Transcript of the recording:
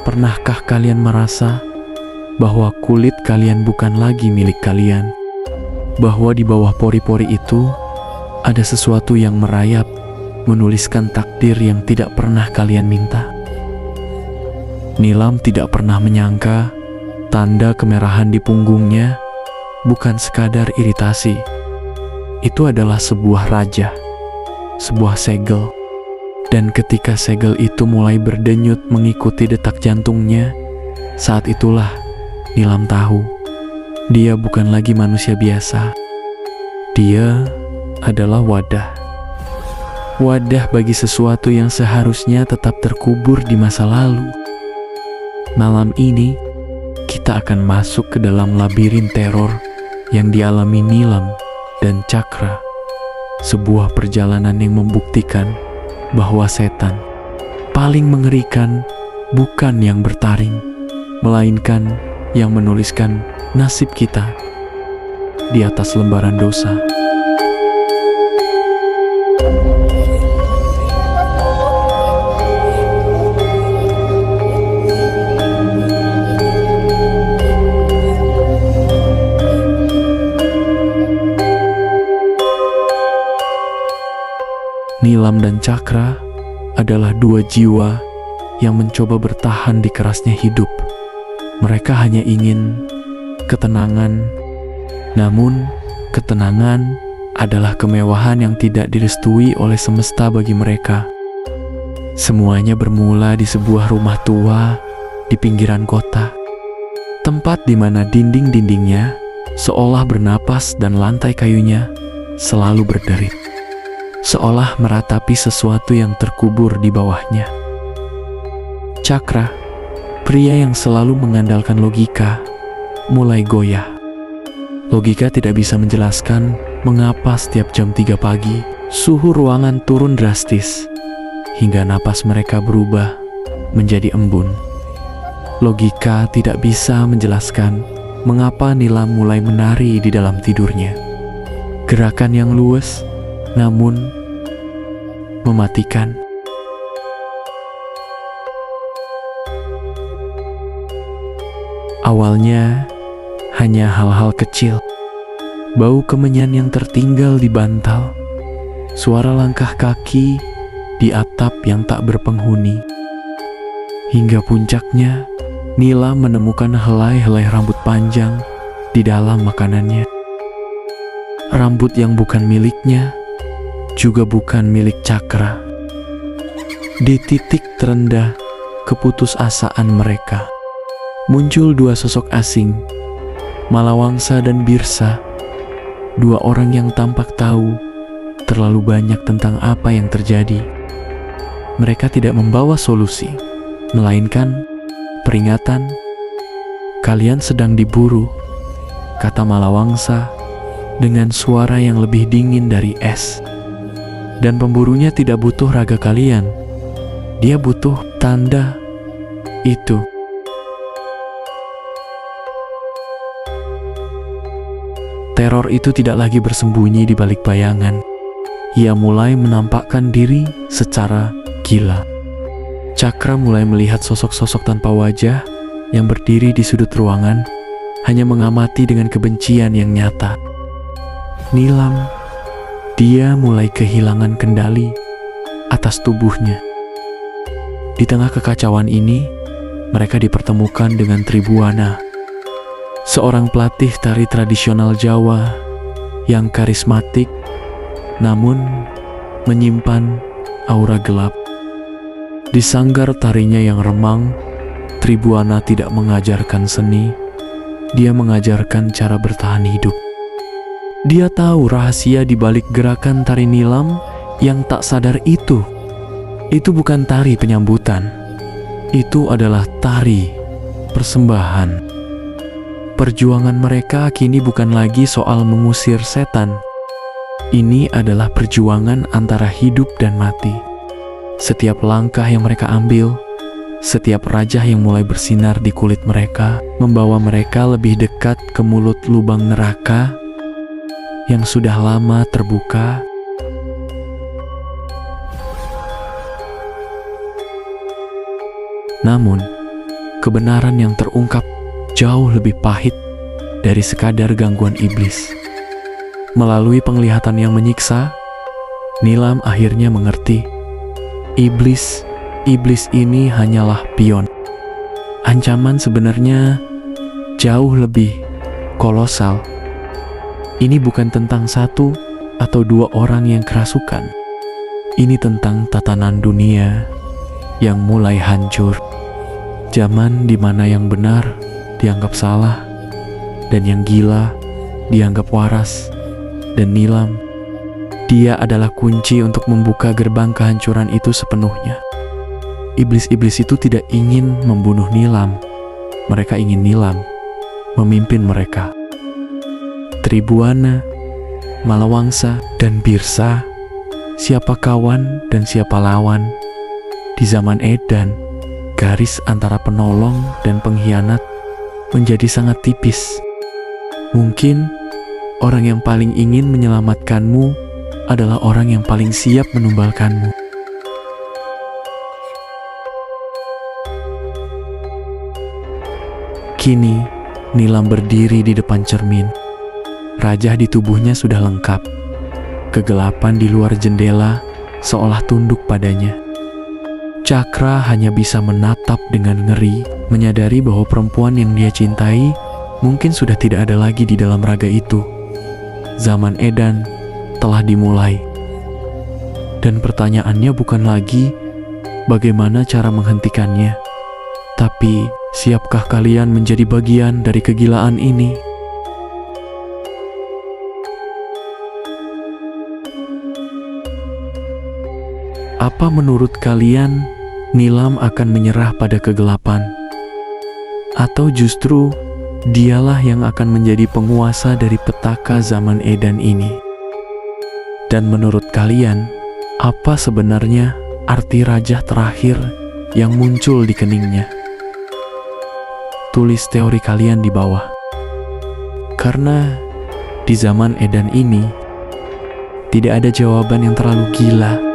pernahkah kalian merasa bahwa kulit kalian bukan lagi milik kalian? Bahwa di bawah pori-pori itu ada sesuatu yang merayap, menuliskan takdir yang tidak pernah kalian minta. Nilam tidak pernah menyangka tanda kemerahan di punggungnya bukan sekadar iritasi. Itu adalah sebuah raja, sebuah segel. Dan ketika segel itu mulai berdenyut mengikuti detak jantungnya, saat itulah Nilam tahu dia bukan lagi manusia biasa. Dia adalah wadah. Wadah bagi sesuatu yang seharusnya tetap terkubur di masa lalu. Malam ini kita akan masuk ke dalam labirin teror yang dialami Nilam dan Cakra. Sebuah perjalanan yang membuktikan bahwa setan paling mengerikan bukan yang bertaring, melainkan yang menuliskan nasib kita di atas lembaran dosa. Nilam dan Cakra adalah dua jiwa yang mencoba bertahan di kerasnya hidup. Mereka hanya ingin ketenangan, namun ketenangan adalah kemewahan yang tidak direstui oleh semesta bagi mereka. Semuanya bermula di sebuah rumah tua di pinggiran kota, tempat di mana dinding-dindingnya seolah bernapas dan lantai kayunya selalu berderit, seolah meratapi sesuatu yang terkubur di bawahnya. Cakra, pria yang selalu mengandalkan logika, mulai goyah. Logika tidak bisa menjelaskan mengapa setiap jam 3 pagi suhu ruangan turun drastis hingga napas mereka berubah menjadi embun. Logika tidak bisa menjelaskan mengapa Nilam mulai menari di dalam tidurnya. Gerakan yang luwes namun mematikan. Awalnya hanya hal-hal kecil, bau kemenyan yang tertinggal di bantal, suara langkah kaki di atap yang tak berpenghuni. Hingga puncaknya, Nilam menemukan helai-helai rambut panjang di dalam makanannya. Rambut yang bukan miliknya, juga bukan milik Cakra. Di titik terendah keputusasaan mereka, muncul dua sosok asing, Malawangsa dan Birsa, dua orang yang tampak tahu terlalu banyak tentang apa yang terjadi. Mereka tidak membawa solusi, melainkan peringatan. "Kalian sedang diburu," kata Malawangsa dengan suara yang lebih dingin dari es. "Dan pemburunya tidak butuh raga kalian. Dia butuh tanda itu." Teror itu tidak lagi bersembunyi di balik bayangan. Ia mulai menampakkan diri secara gila. Cakra mulai melihat sosok-sosok tanpa wajah yang berdiri di sudut ruangan, hanya mengamati dengan kebencian yang nyata. Nilam, dia mulai kehilangan kendali atas tubuhnya. Di tengah kekacauan ini, mereka dipertemukan dengan Tribuana, seorang pelatih tari tradisional Jawa yang karismatik namun menyimpan aura gelap. Di sanggar tarinya yang remang, Tribuana tidak mengajarkan seni, dia mengajarkan cara bertahan hidup. Dia tahu rahasia di balik gerakan tari Nilam yang tak sadar itu. Itu bukan tari penyambutan. Itu adalah tari persembahan. Perjuangan mereka kini bukan lagi soal mengusir setan. Ini adalah perjuangan antara hidup dan mati. Setiap langkah yang mereka ambil, setiap rajah yang mulai bersinar di kulit mereka, membawa mereka lebih dekat ke mulut lubang neraka yang sudah lama terbuka. Namun, kebenaran yang terungkap jauh lebih pahit dari sekadar gangguan iblis. Melalui penglihatan yang menyiksa, Nilam akhirnya mengerti, iblis ini hanyalah pion. Ancaman sebenarnya jauh lebih kolosal. Ini bukan tentang satu atau dua orang yang kerasukan. Ini tentang tatanan dunia yang mulai hancur. Zaman di mana yang benar dianggap salah, dan yang gila dianggap waras. Dan Nilam, dia adalah kunci untuk membuka gerbang kehancuran itu sepenuhnya. Iblis-iblis itu tidak ingin membunuh Nilam. Mereka ingin Nilam memimpin mereka. Tribuana, Malawangsa, dan Birsa, siapa kawan dan siapa lawan. Di zaman Edan, garis antara penolong dan pengkhianat menjadi sangat tipis. Mungkin orang yang paling ingin menyelamatkanmu adalah orang yang paling siap menumbalkanmu. Kini, Nilam berdiri di depan cermin. Rajah di tubuhnya sudah lengkap. Kegelapan di luar jendela seolah tunduk padanya. Cakra hanya bisa menatap dengan ngeri, menyadari bahwa perempuan yang dia cintai mungkin sudah tidak ada lagi di dalam raga itu. Zaman Edan telah dimulai. Dan pertanyaannya bukan lagi bagaimana cara menghentikannya, tapi siapkah kalian menjadi bagian dari kegilaan ini? Apa menurut kalian Nilam akan menyerah pada kegelapan? Atau justru dialah yang akan menjadi penguasa dari petaka zaman Edan ini? Dan menurut kalian, apa sebenarnya arti rajah terakhir yang muncul di keningnya? Tulis teori kalian di bawah. Karena di zaman Edan ini, tidak ada jawaban yang terlalu gila